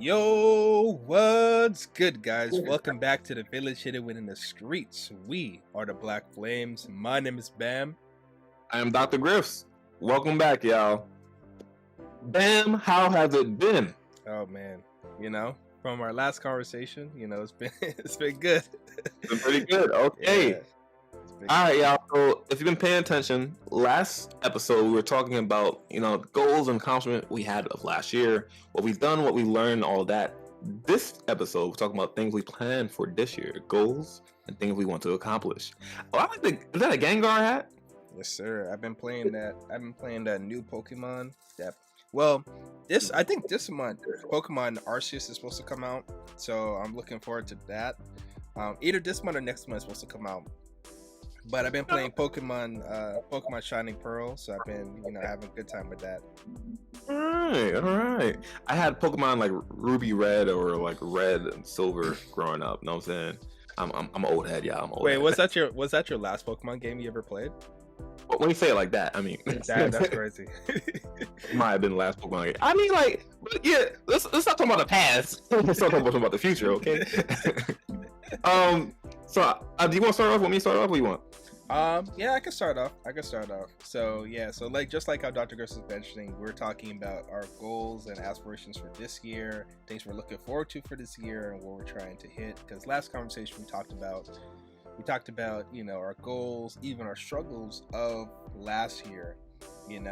Yo, what's good, guys? Welcome back to the Village Hidden Within the Streets. We are the Black Flames. My name is Bam. I am Dr. Griffs. Welcome back, y'all. Bam, how has it been? Oh man, from our last conversation, it's been it's been good. It's been pretty good. Okay. Yeah, it's been All right, y'all. So if you've been paying attention, last episode we were talking about, goals and accomplishment we had of last year, what we've done, what we learned, all that. This episode we're talking about things we plan for this year, goals and things we want to accomplish. Oh, I like is that a Gengar hat? Yes, sir. I've been playing that new Pokemon. I think this month Pokemon Arceus is supposed to come out, so I'm looking forward to that. Either this month or next month is supposed to come out. But I've been playing Pokemon Shining Pearl, so I've been, having a good time with that. All right. I had Pokemon like Ruby Red or like Red and Silver growing up. Know what I'm saying? I'm old head, yeah. I'm old. Wait, head. was that your last Pokemon game you ever played? When you say it like that, I mean That's crazy. It might have been the last Pokemon game. I mean, like, yeah. Let's not talk about the past. Let's start talking about the future, okay? So do you want to start off? Want me to start off? What do you want? Yeah, I can start off. So just like how Dr. Griffs was mentioning, we're talking about our goals and aspirations for this year, things we're looking forward to for this year, and what we're trying to hit. Because last conversation we talked about, our goals, even our struggles of last year, and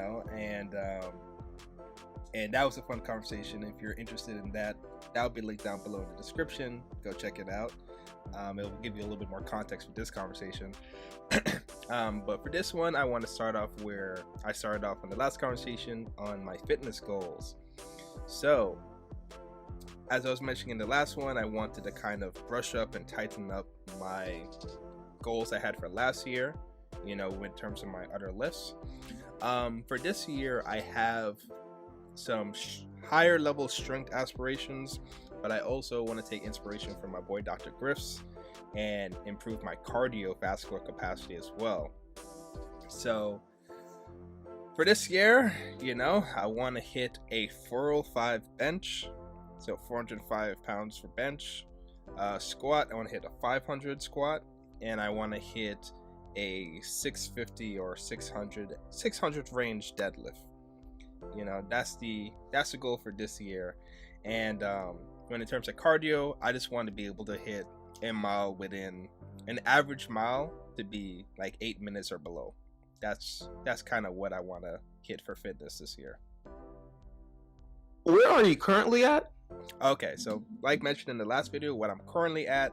that was a fun conversation. If you're interested in that, that'll be linked down below in the description. Go check it out. It'll give you a little bit more context for this conversation. But for this one, I want to start off where I started off in the last conversation on my fitness goals. So, as I was mentioning in the last one, I wanted to kind of brush up and tighten up my goals I had for last year, in terms of my other lists. For this year, I have some higher level strength aspirations, but I also want to take inspiration from my boy Dr. Griffs and improve my cardiovascular capacity as well. So for this year, I want to hit a 405 bench, so 405 pounds for bench. Squat, I want to hit a 500 squat, and I want to hit a 650 or 600 range deadlift. That's the goal for this year. And when in terms of cardio, I just want to be able to hit a mile within an average mile to be like 8 minutes or below. That's kind of what I want to hit for fitness this year. Where are you currently at? Okay, so like mentioned in the last video, what I'm currently at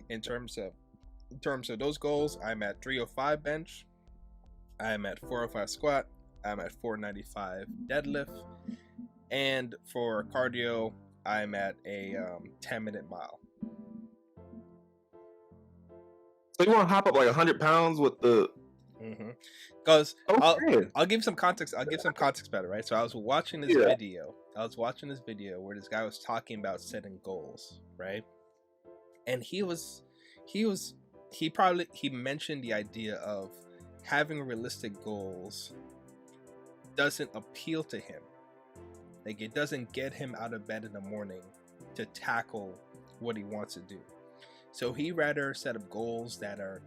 in terms of those goals, I'm at 305 bench, I'm at 405 squat, I'm at 495 deadlift, and for cardio, I'm at a 10-minute mile. So you want to hop up like 100 pounds with the? Because okay. I'll give some context. I'll give some context better, right? So I was watching this video. Where this guy was talking about setting goals, right? And he mentioned the idea of having realistic goals doesn't appeal to him. Like, it doesn't get him out of bed in the morning to tackle what he wants to do. So he rather set up goals that are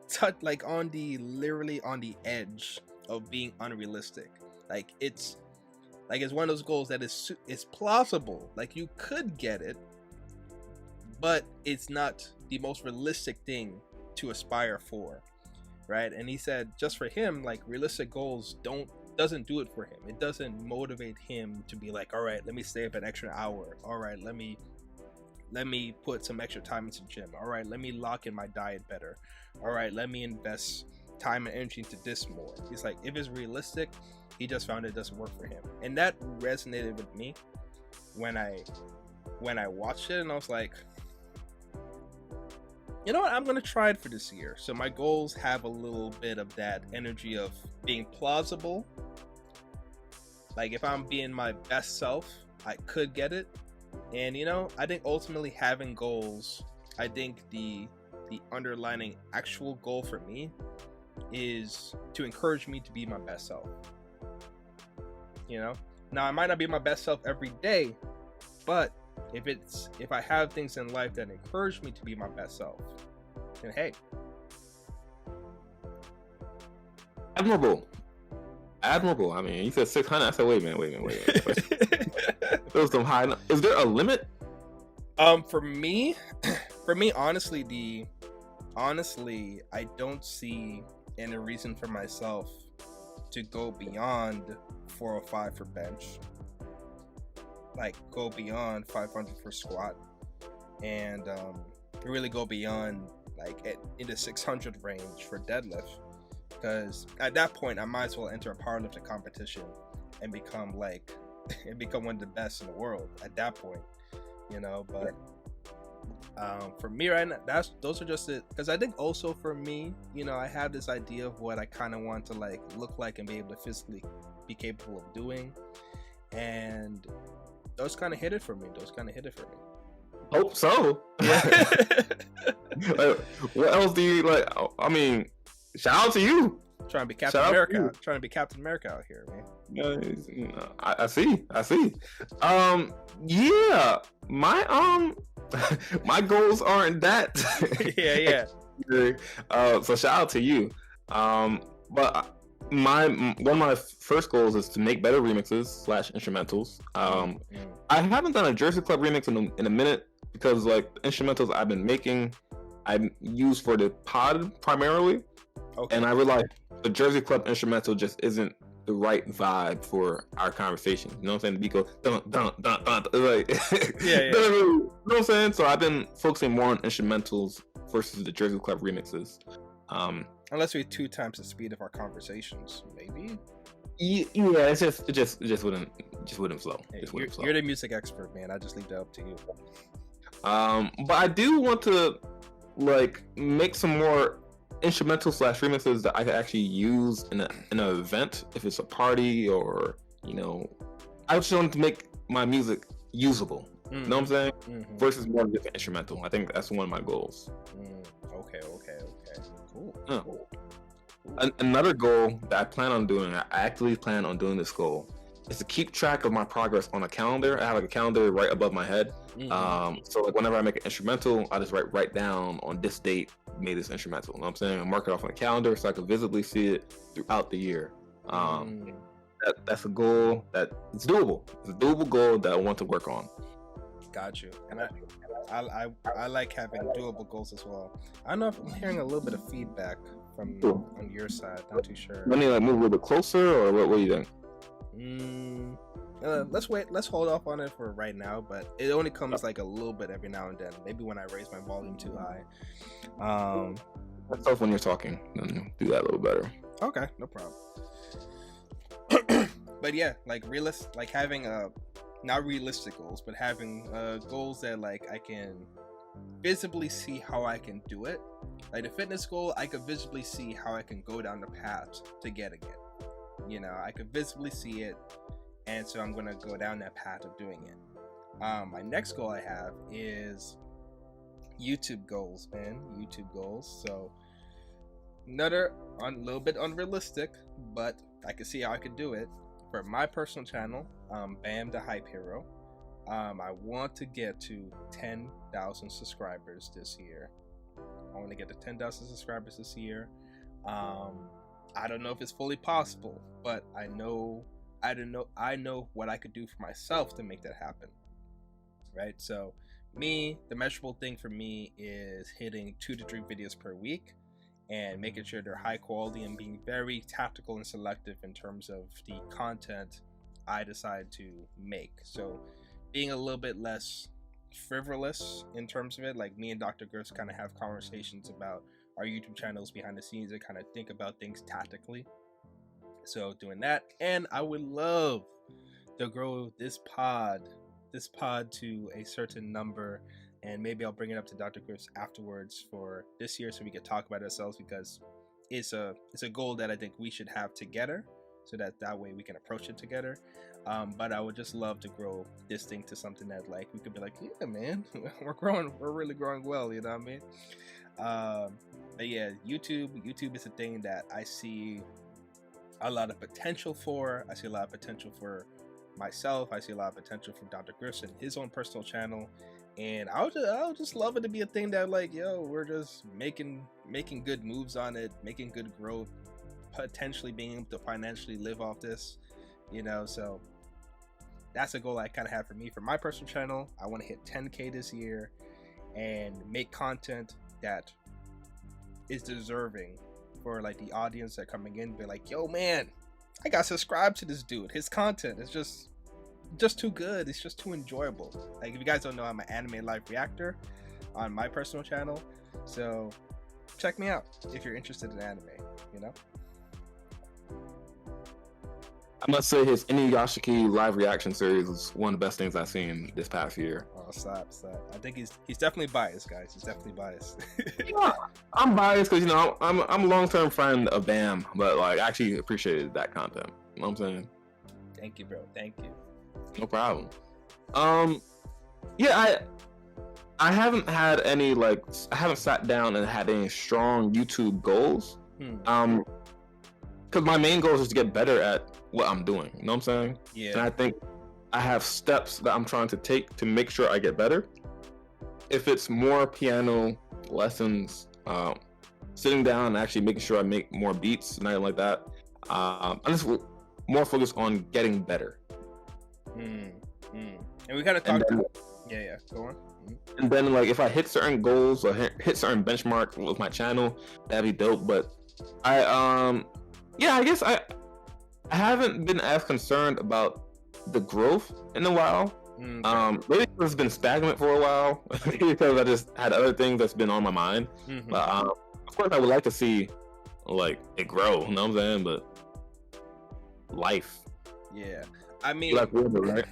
literally on the edge of being unrealistic. It's one of those goals that is plausible. Like, you could get it, but it's not the most realistic thing to aspire for, right? And he said just for him, like, realistic goals doesn't do it for him. It doesn't motivate him to be like, all right, let me stay up an extra hour. All right, let me put some extra time into the gym. All right, let me lock in my diet better. All right, let me invest time and energy into this more. He's like, if it's realistic, he just found it doesn't work for him. And that resonated with me when I watched it, and I was like, you know what, I'm gonna try it for this year. So my goals have a little bit of that energy of being plausible. Like, if I'm being my best self, I could get it. And I think ultimately having goals, I think the underlining actual goal for me is to encourage me to be my best self. Now, I might not be my best self every day, but if I have things in life that encourage me to be my best self, then hey. Admirable. I mean, you said 600. I said, wait a minute. There was some high. Is there a limit? For me, honestly, I don't see any reason for myself to go beyond 405 for bench, like go beyond 500 for squat, and really go beyond like in the 600 range for deadlift, because at that point I might as well enter a powerlifting competition and become one of the best in the world at that point, you know. But for me right now, those are just it, because I think also for me, you know, I have this idea of what I kind of want to like look like and be able to physically be capable of doing, and those kind of hit it for me. Hope so. Like, what else do you like? I mean, shout out to you. Trying to be Captain America. Trying to be Captain America out here, man. I see. Yeah, my goals aren't that. yeah. So shout out to you. But one of my first goals is to make better remixes / instrumentals. I haven't done a Jersey Club remix in a minute, because like the instrumentals I've been making, I use for the pod primarily. Okay. And I realized the Jersey Club instrumental just isn't the right vibe for our conversation. You know what I'm saying? The beat goes dun dun dun dun, like yeah. You know what I'm saying? So I've been focusing more on instrumentals versus the Jersey Club remixes. Unless we're 2 times the speed of our conversations, maybe. Yeah, it just wouldn't flow. Hey, you're the music expert, man. I just leave that up to you. But I do want to like make some more instrumental / remixes that I could actually use in an event, if it's a party, or you know, I just want to make my music usable. You know what I'm saying? Mm-hmm. Versus more just instrumental. I think that's one of my goals. Okay. Cool. Yeah. Cool. Another goal that I plan on doing, I actually plan on doing this goal, is to keep track of my progress on a calendar. I have like a calendar right above my head. So like whenever I make an instrumental, I just write down on this date made this instrumental. You know what I'm saying? I mark it off on a calendar so I can visibly see it throughout the year. That's a goal that it's doable. It's a doable goal that I want to work on. Got you. And I like having doable goals as well. I don't know if I'm hearing a little bit of feedback from on your side. I'm not too sure. Let me like move a little bit closer, or what do you think? Let's wait. Let's hold off on it for right now. But it only comes like a little bit every now and then. Maybe when I raise my volume too high. That's tough when you're talking. Then do that a little better. Okay, no problem. But yeah, like having not realistic goals, but having goals that like I can visibly see how I can do it. Like the fitness goal, I could visibly see how I can go down the path to getting it. You know, I could visibly see it, and so I'm gonna go down that path of doing it. My next goal I have is YouTube goals, man. YouTube goals. So another little bit unrealistic, but I can see how I could do it. For my personal channel, Bam the Hype Hero, I want to get to 10,000 subscribers this year. I want to get to 10,000 subscribers this year. I don't know if it's fully possible, but I know what I could do for myself to make that happen. Right? So the measurable thing for me is hitting 2 to 3 videos per week and making sure they're high quality and being very tactical and selective in terms of the content I decide to make. So being a little bit less frivolous in terms of it, like me and Dr. Griffs kind of have conversations about our YouTube channels behind the scenes and kind of think about things tactically. So doing that, and I would love to grow this pod to a certain number, and maybe I'll bring it up to Dr. Griffs afterwards for this year so we can talk about ourselves, because it's a goal that I think we should have together, so that way we can approach it together. But I would just love to grow this thing to something that like we could be like, yeah, man, we're really growing well, you know what I mean? But yeah, YouTube is a thing that I see a lot of potential for. I see a lot of potential for myself. I see a lot of potential from Dr. Griffs and his own personal channel, and I would just love it to be a thing that like, yo, we're just making good moves on it, making good growth, potentially being able to financially live off this, so that's a goal I kind of have for me for my personal channel. I want to hit 10K this year and make content that is deserving for like the audience that are coming in, be like, yo man, I got subscribed to this dude. His content is just too good. It's just too enjoyable. Like, if you guys don't know, I'm an anime live reactor on my personal channel, so check me out if you're interested in anime. I must say his Inuyashiki live reaction series was one of the best things I've seen this past year. Oh, stop. I think he's definitely biased, guys. He's definitely biased. Yeah, I'm biased because I'm a long-term friend of Bam, but like I actually appreciated that content. You know what I'm saying? Thank you, bro. Thank you. No problem. Yeah, I haven't had any I haven't sat down and had any strong YouTube goals. Because my main goal is just to get better at what I'm doing. You know what I'm saying? Yeah. And I think I have steps that I'm trying to take to make sure I get better. If it's more piano lessons, sitting down and actually making sure I make more beats and everything like that, I'm just more focused on getting better. And we kind of talked about... Yeah, go on. And then like if I hit certain goals or hit certain benchmark with my channel, that'd be dope. But I guess I haven't been as concerned about the growth in a while. Maybe it's been stagnant for a while because I just had other things that's been on my mind. But of course I would like to see like it grow, you know what I'm saying? But life. Yeah. I mean, right?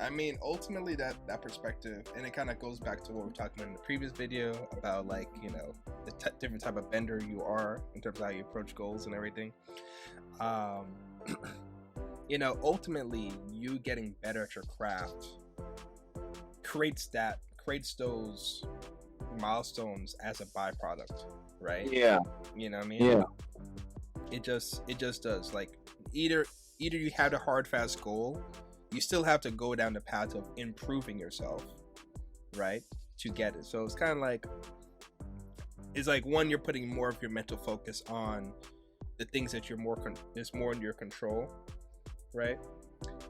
I mean, ultimately that perspective, and it kind of goes back to what we were talking about in the previous video about like, the different type of bender you are in terms of how you approach goals and everything. Ultimately you getting better at your craft creates those milestones as a byproduct, right? Yeah. You know what I mean? Yeah. It just does. Like either you had a hard fast goal, you still have to go down the path of improving yourself, right, to get it. So it's kind of like, it's like, one, you're putting more of your mental focus on the things that is more in your control, right?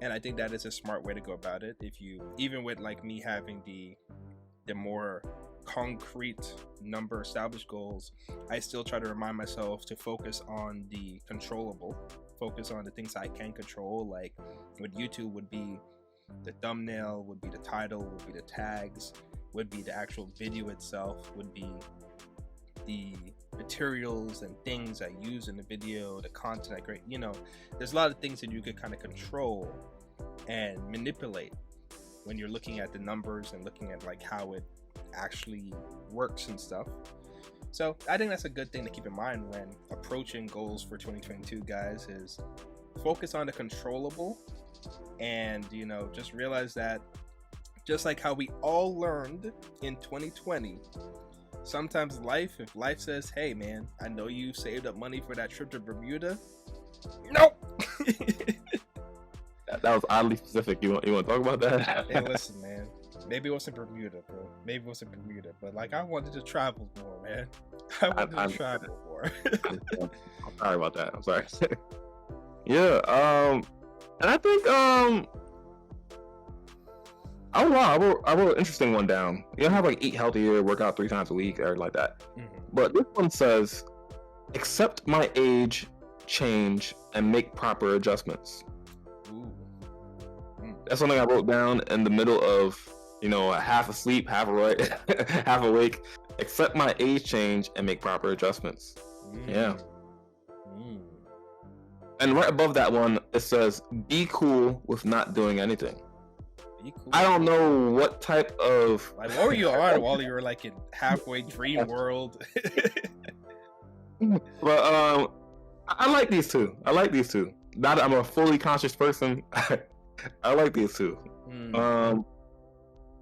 And I think that is a smart way to go about it. If you, even with like me having the more concrete number established goals, I still try to remind myself to focus on the controllable, focus on the things I can control. Like with YouTube would be the thumbnail, would be the title, would be the tags, would be the actual video itself, would be the materials and things I use in the video, the content I create. There's a lot of things that you could kind of control and manipulate when you're looking at the numbers and looking at like how it actually works and stuff. So I think that's a good thing to keep in mind when approaching goals for 2022, guys, is focus on the controllable, and just realize that just like how we all learned in 2020, sometimes if life says, hey man, I know you saved up money for that trip to Bermuda, nope. That was oddly specific. You want to talk about that? Hey, listen, man. Maybe it wasn't Bermuda, bro. Maybe it wasn't Bermuda, but like I wanted to travel more, man. I wanted to travel more. I'm sorry about that. I'm sorry. Yeah. And I think oh wow, I wrote an interesting one down. You have like eat healthier, work out 3 times a week, or like that. But this one says, accept my age, change, and make proper adjustments. That's something I wrote down in the middle of, half asleep, half awake, half awake. Accept my age change and make proper adjustments. Yeah. And right above that one, it says, be cool with not doing anything. Be cool. I don't know what type of... Like, what were you on while you were like in halfway dream world? But I like these two. Now that I'm a fully conscious person, I like these two.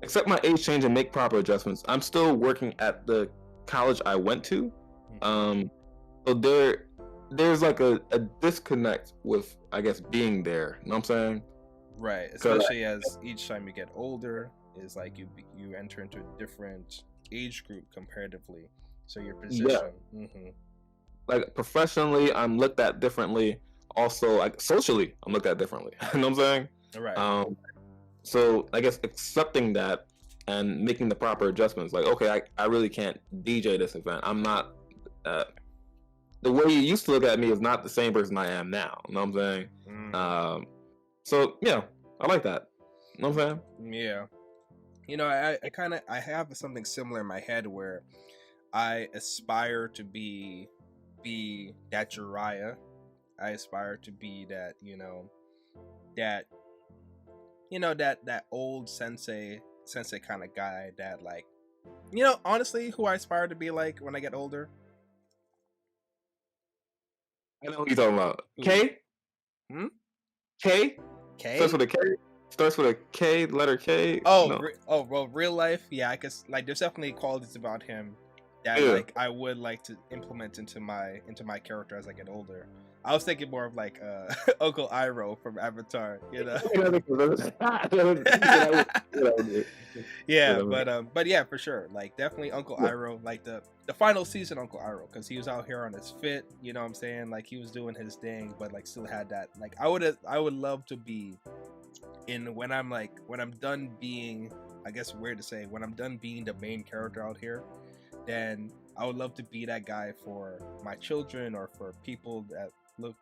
Accept my age change and make proper adjustments. I'm still working at the college I went to. So there's like a disconnect with, I guess, being there. You know what I'm saying? Right, So especially as each time you get older, is like you enter into a different age group comparatively. So your yeah, position. like professionally, I'm looked at differently. Also, like socially, I'm looked at differently. You know what I'm saying? Right. Um, so I guess accepting that and making the proper adjustments. Like, okay, I really can't DJ this event. I'm not. Uh, the way you used to look at me is not the same person I am now. You know what I'm saying? Um, so yeah, I like that. You know what I'm saying? Yeah. You know, I kind of I have something similar in my head where I aspire to be that Jiraiya. I aspire to be that, that that old sensei kind of guy that, like, honestly, who I aspire to be like when I get older. I know who you're talking about. Who? K? Hmm? K? Starts K? with a K? Starts with a K, letter K? Oh, No. well, real life, yeah. I guess, like, there's definitely qualities about him that, Yeah. like, I would like to implement into my character as I get older. I was thinking more of like Uncle Iroh from Avatar, Yeah, but yeah, for sure. Like, definitely Uncle Iroh, like the final season Uncle Iroh, because he was out here on his fit. You know what I'm saying? Like, he was doing his thing, but like still had that. Like, I would love to be when I'm done being, I guess weird to say, when I'm done being the main character out here, then I would love to be that guy for my children or for people that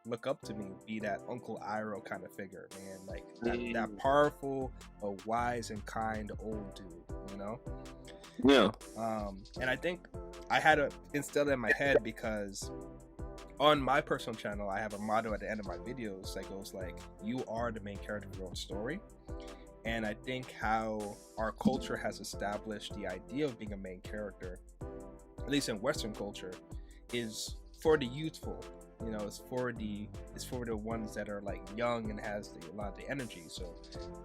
look up to me, be that Uncle Iroh kind of figure, man. Like that powerful, wise and kind old dude, Yeah. And I think I had to instill it in my head because on my personal channel, I have a motto at the end of my videos that goes like, "You are the main character of your own story." And I think how our culture has established the idea of being a main character, at least in Western culture, is for the youthful. It's for the ones that are like young and has a lot of the energy. So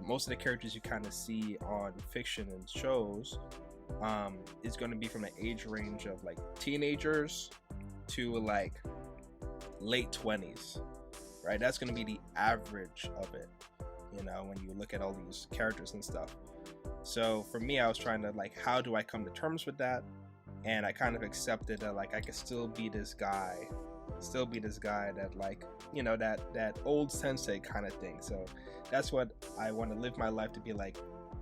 most of the characters you kind of see on fiction and shows is going to be from an age range of like teenagers to like late 20s, right? That's going to be the average of it, when you look at all these characters and stuff. So for me, I was trying to, like, how do I come to terms with that? And I kind of accepted that, like, I could still be this guy that, like, that old sensei kind of thing. So that's what I want to live my life to be like,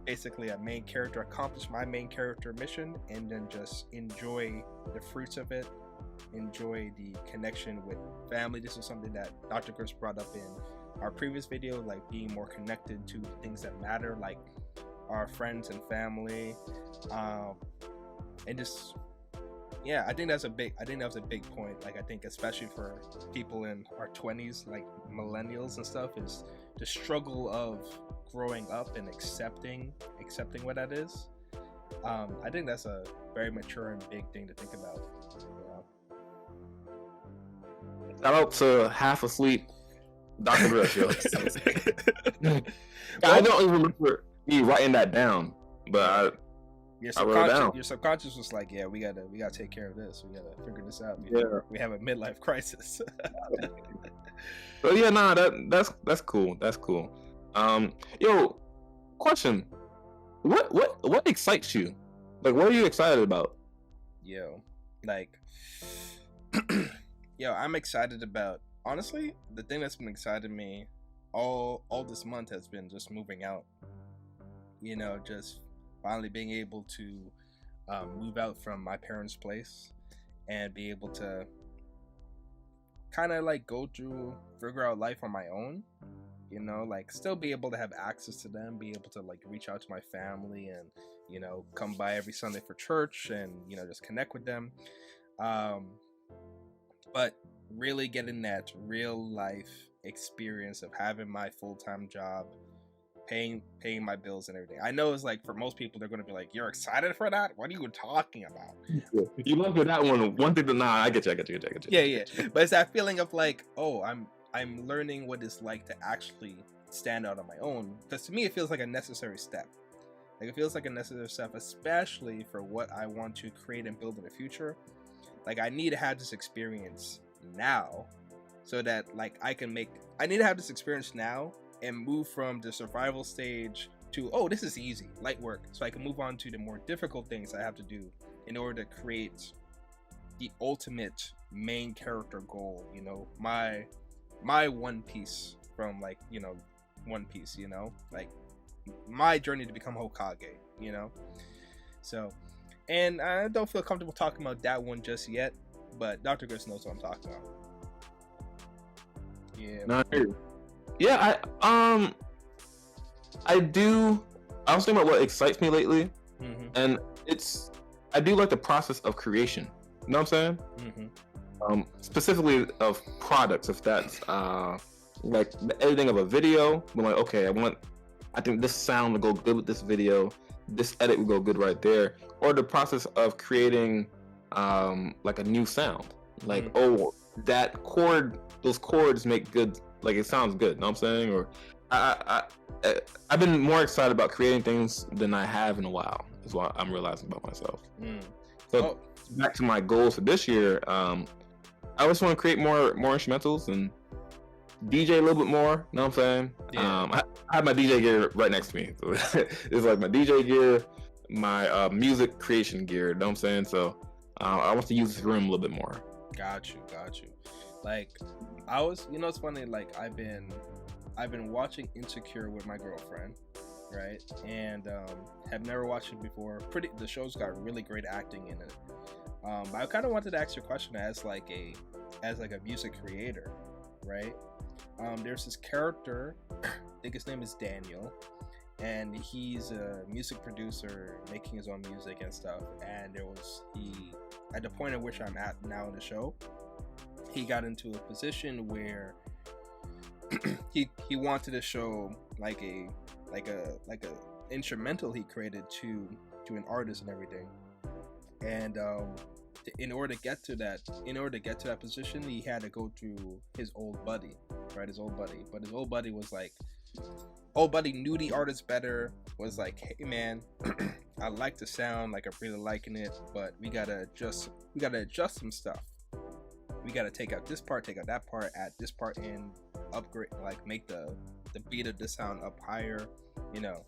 basically a main character, accomplish my main character mission, and then just enjoy the fruits of it, enjoy the connection with family. This is something that Dr. Griffs brought up in our previous video, like being more connected to things that matter, like our friends and family, and just, yeah, I think that was a big point. Like, I think especially for people in our 20s, like millennials and stuff, is the struggle of growing up and accepting what that is. I think that's a very mature and big thing to think about. Shout out to half asleep Dr. Griffs, yo. I don't even remember me writing that down, but your subconscious was like, yeah, we gotta take care of this. We gotta figure this out. We have a midlife crisis. So yeah, nah, that's cool. That's cool. Yo, question: what excites you? Like, what are you excited about? Yo, like, I'm excited about, honestly, the thing that's been exciting me all this month has been just moving out. Just finally being able to move out from my parents' place and be able to kind of like figure out life on my own. Like, still be able to have access to them, be able to like reach out to my family and come by every Sunday for church and just connect with them, but really getting that real life experience of having my full-time job, paying my bills and everything. I know it's like, for most people, they're going to be like, "You're excited for that? What are you talking about?" You love that one thing that, nah, I get you. Yeah. But it's that feeling of like, oh, I'm learning what it's like to actually stand out on my own. Because to me, it feels like a necessary step. Like, it feels like a necessary step, especially for what I want to create and build in the future. Like, I need to have this experience now, so that, like, I need to have this experience now and move from the survival stage to, oh, this is easy, light work, so I can move on to the more difficult things I have to do in order to create the ultimate main character goal, you know, my One Piece from, like, you know, One Piece, you know, like my journey to become Hokage, you know. So, and I don't feel comfortable talking about that one just yet, but Dr. Griffs knows what I'm talking about. Yeah. No, yeah, I do. I was thinking about what excites me lately, and I do like the process of creation. You know what I'm saying? Specifically of products. If that's like the editing of a video, I'm like, okay, I think this sound would go good with this video. This edit would go good right there. Or the process of creating like a new sound. Like, oh, those chords make good. Like, it sounds good. You know what I'm saying? Or I've been more excited about creating things than I have in a while. Is what I'm realizing about myself. So back to my goals for this year, I just want to create more instrumentals and DJ a little bit more. You know what I'm saying? Yeah. I have my DJ gear right next to me. So it's like my DJ gear, my music creation gear. You know what I'm saying? So I want to use this room a little bit more. Got you. Like, I was, you know, it's funny. Like, I've been watching Insecure with my girlfriend, right? And have never watched it before. The show's got really great acting in it. But I kind of wanted to ask you a question as like a music creator, right? There's this character, I think his name is Daniel, and he's a music producer making his own music and stuff. And at the point at which I'm at now in the show, he got into a position where he wanted to show like a instrumental he created to an artist and everything. And in order to get to that position, he had to go through his old buddy, right? But his old buddy was like, knew the artist better, was like, hey man, I like the sound, like I'm really liking it, but we gotta adjust some stuff. We gotta take out this part, take out that part, add this part in, upgrade, like make the beat of the sound up higher, you know.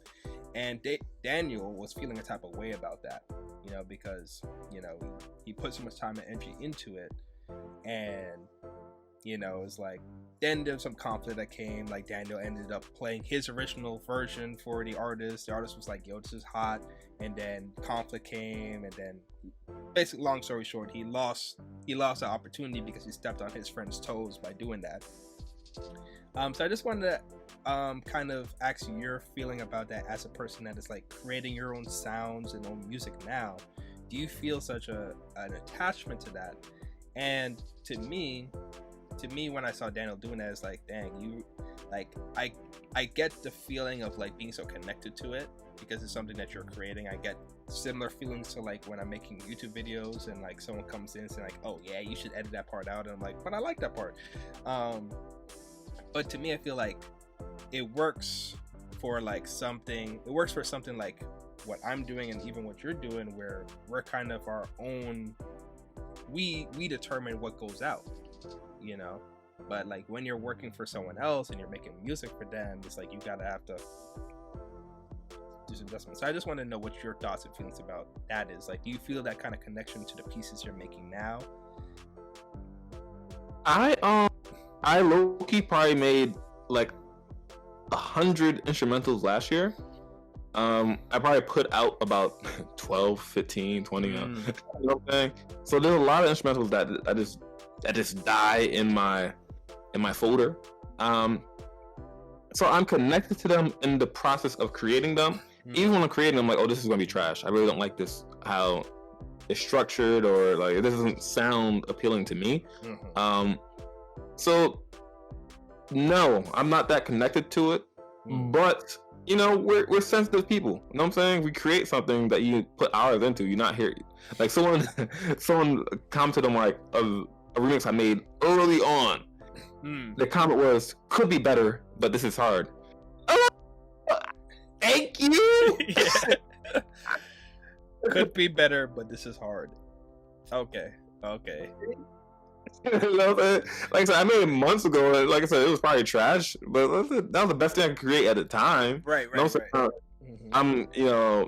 And Daniel was feeling a type of way about that, you know, because, you know, he put so much time and energy into it, and, you know, it's like, then there's some conflict that came. Like, Daniel ended up playing his original version for the artist. The artist was like, yo, this is hot. And then conflict came, and then basically, long story short, he lost the opportunity because he stepped on his friend's toes by doing that. So I just wanted to kind of ask you your feeling about that as a person that is like creating your own sounds and own music now. Do you feel such an attachment to that? And to me, when I saw Daniel doing that, it's like, dang, you, like, I get the feeling of like being so connected to it because it's something that you're creating. I get similar feelings to like when I'm making YouTube videos and like someone comes in and saying like, oh yeah, you should edit that part out, and I'm like, but I like that part. But to me, I feel like it works for something like what I'm doing and even what you're doing, where we're kind of our own, we determine what goes out, you know. But like when you're working for someone else and you're making music for them, it's like you gotta have to do some adjustments. So I just want to know what your thoughts and feelings about that is. Like, do you feel that kind of connection to the pieces you're making now? I low-key probably made like 100 instrumentals last year. I probably put out about 12, 15, 20. You know what I'm saying? So there's a lot of instrumentals that just die in my folder. So I'm connected to them in the process of creating them. Even when I'm creating them, I'm like, oh, this is gonna be trash. I really don't like this, how it's structured, or like it doesn't sound appealing to me. So no, I'm not that connected to it. But you know, we're sensitive people. You know what I'm saying? We create something that you put hours into. You're not here. Like someone commented on like a remix I made early on. The comment was, could be better, but this is hard. Thank you. Could be better, but this is hard. Okay. You know what I'm saying? Like I said, I made it months ago. And like I said, it was probably trash, but that was the best thing I could create at the time. Right, You know right, what I'm right. saying? Hmm.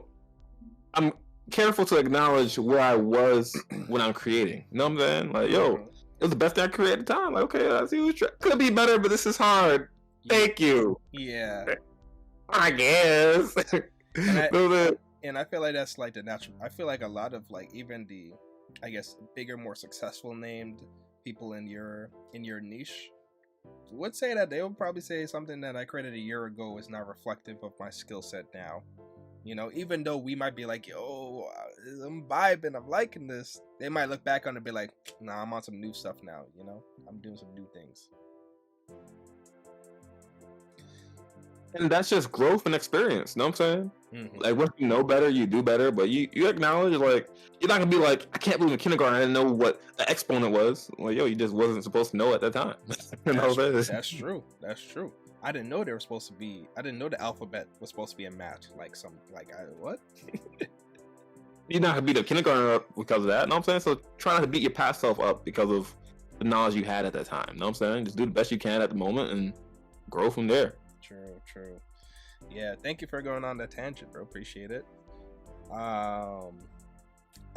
I'm careful to acknowledge where I was when I'm creating. You know what I'm saying? Like, yo, Mhm. it was the best thing I created at the time. Like, okay, I see what's could be better, but this is hard. Thank you. Yeah. I guess. And I No, that- and I feel like that's like the natural. I feel like a lot of like even the, I guess, bigger, more successful named people in your niche would say that they would probably say something that I created a year ago is not reflective of my skill set now. You know, even though we might be like, yo, I'm vibing, I'm liking this, they might look back on it and be like, nah, I'm on some new stuff now. You know, I'm doing some new things. and that's just growth and experience. You know what I'm saying? Mm-hmm. Like, once you know better, you do better. But you acknowledge, like, you're not gonna be like, I can't believe in kindergarten I didn't know what the exponent was. Like, yo, you just wasn't supposed to know at that time. You know what I'm saying? That's true. That's true. I didn't know they were supposed to be. I didn't know the alphabet was supposed to be a math. What? You're not gonna beat a kindergarten up because of that. You know what I'm saying? So try not to beat your past self up because of the knowledge you had at that time. You know what I'm saying? Just do the best you can at the moment and grow from there. True. Yeah, thank you for going on that tangent, bro. Appreciate it. I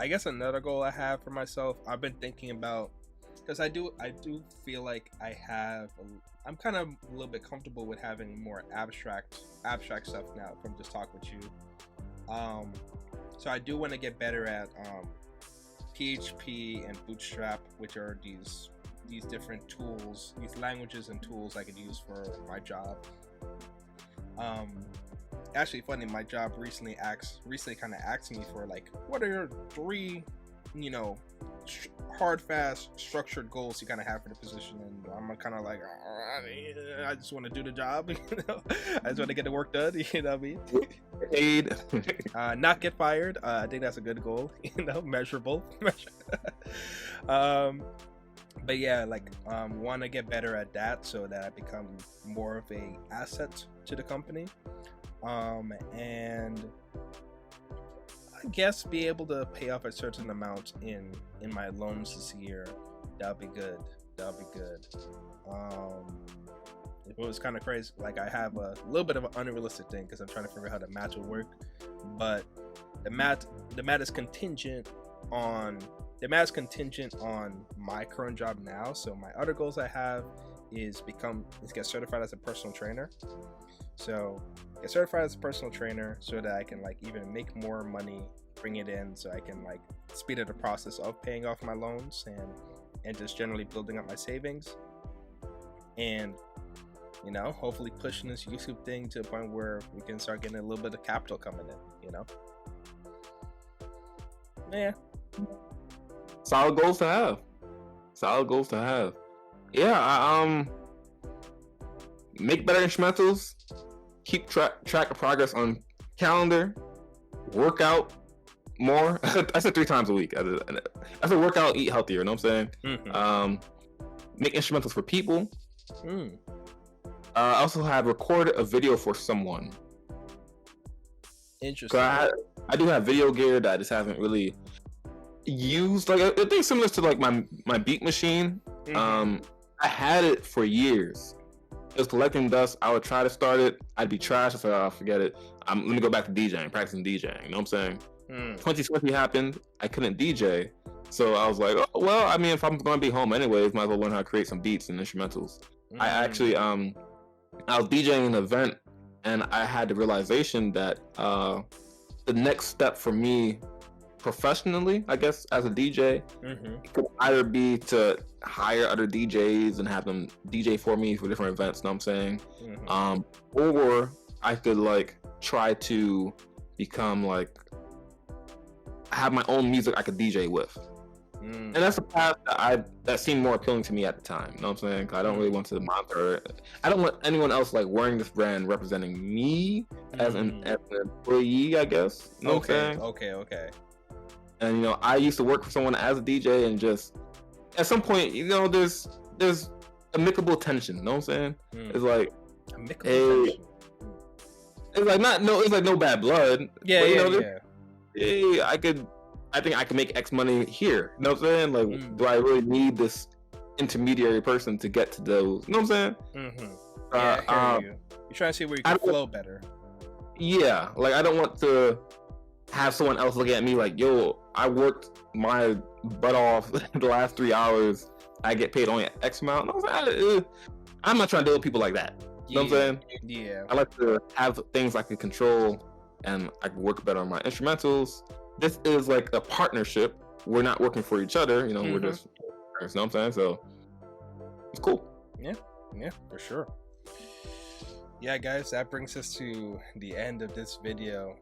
guess another goal I have for myself, I've been thinking about, because I do feel like I'm kind of a little bit comfortable with having more abstract stuff now from just talking with you. So I do want to get better at PHP and Bootstrap, which are these different tools, these languages and tools I could use for my job. Actually, funny, my job recently kind of asked me for like, what are your 3, hard, fast, structured goals you kind of have for the position? And I'm kind of like, I just want to do the job, I just want to get the work done, you know what I mean? Paid. Not get fired. I think that's a good goal, measurable. But yeah, like, want to get better at that so that I become more of a asset to the company, and I guess be able to pay off a certain amount in my loans this year. That'll be good. It was kind of crazy. Like, I have a little bit of an unrealistic thing because I'm trying to figure out how the math will work, but the math is contingent on my current job now. So my other goals I have is get certified as a personal trainer. So get certified as a personal trainer so that I can like even make more money, bring it in, so I can like speed up the process of paying off my loans and just generally building up my savings, and hopefully pushing this YouTube thing to a point where we can start getting a little bit of capital coming in. Yeah. Solid goals to have. Yeah, make better instrumentals. Keep track of progress on calendar. Work out more. I said 3 times a week. I said work out, eat healthier. You know what I'm saying? Mm-hmm. Make instrumentals for people. I also have recorded a video for someone. Interesting. I do have video gear that I just haven't really used. Like, I think similar to like my beat machine. Mm-hmm. I had it for years. It was collecting dust. I would try to start it. I'd be trash. I said, "Oh, forget it. Let me go back to DJing, practicing DJing." You know what I'm saying? 2020 happened. I couldn't DJ, so I was like, "Oh, well, I mean, if I'm going to be home anyways, might as well learn how to create some beats and instrumentals." I actually, I was DJing an event, and I had the realization that the next step for me professionally, I guess, as a DJ, could either be to hire other DJs and have them DJ for me for different events, you know what I'm saying? Or I could like try to become like, have my own music I could DJ with. And that's a path that seemed more appealing to me at the time, you know what I'm saying? 'Cause I don't really want to monitor it. I don't want anyone else like wearing this brand representing me as an employee, I guess. You know what I'm saying? Okay. And I used to work for someone as a DJ, and just at some point, there's amicable tension. You know what I'm saying? It's like, hey, it's like it's like no bad blood. Yeah. Hey, I think I can make X money here. You know what I'm saying? Like, do I really need this intermediary person to get to those. You know what I'm saying? Mm-hmm. Yeah, I hear you. You're trying to see where you can flow better. Yeah, like I don't want to have someone else looking at me like, yo, I worked my butt off the last 3 hours. I get paid only X amount. I'm not trying to deal with people like that. You know what I'm saying? Yeah. I like to have things I can control and I can work better on my instrumentals. This is like a partnership. We're not working for each other. You know, we're just, you know what I'm saying? So it's cool. Yeah, for sure. Yeah, guys, that brings us to the end of this video.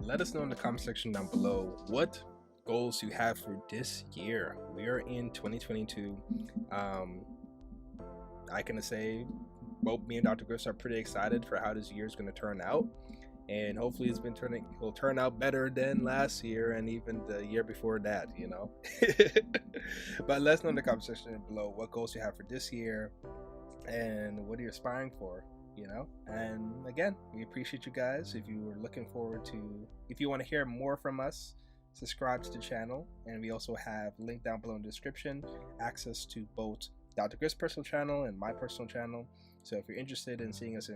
Let us know in the comment section down below what goals you have for this year. We are in 2022. I can say both me and Dr. Griffs are pretty excited for how this year is going to turn out, and hopefully it'll turn out better than last year and even the year before that, you know. But let us know in the comment section below what goals you have for this year and what are you aspiring for, you know. And again, we appreciate you guys. If you want to hear more from us, subscribe to the channel, and we also have link down below in the description access to both Dr. Griff's personal channel and my personal channel. So if you're interested in seeing us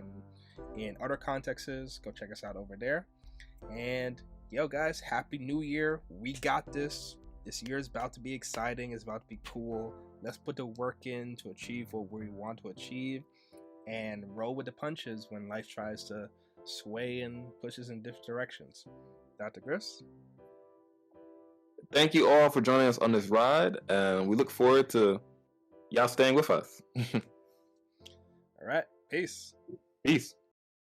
in other contexts, go check us out over there. And yo guys, happy new year. We got this. This year is about to be exciting. It's about to be cool. Let's put the work in to achieve what we want to achieve and roll with the punches when life tries to sway and pushes in different directions. Dr. Griffs, thank you all for joining us on this ride, and we look forward to y'all staying with us. all right, peace. Peace.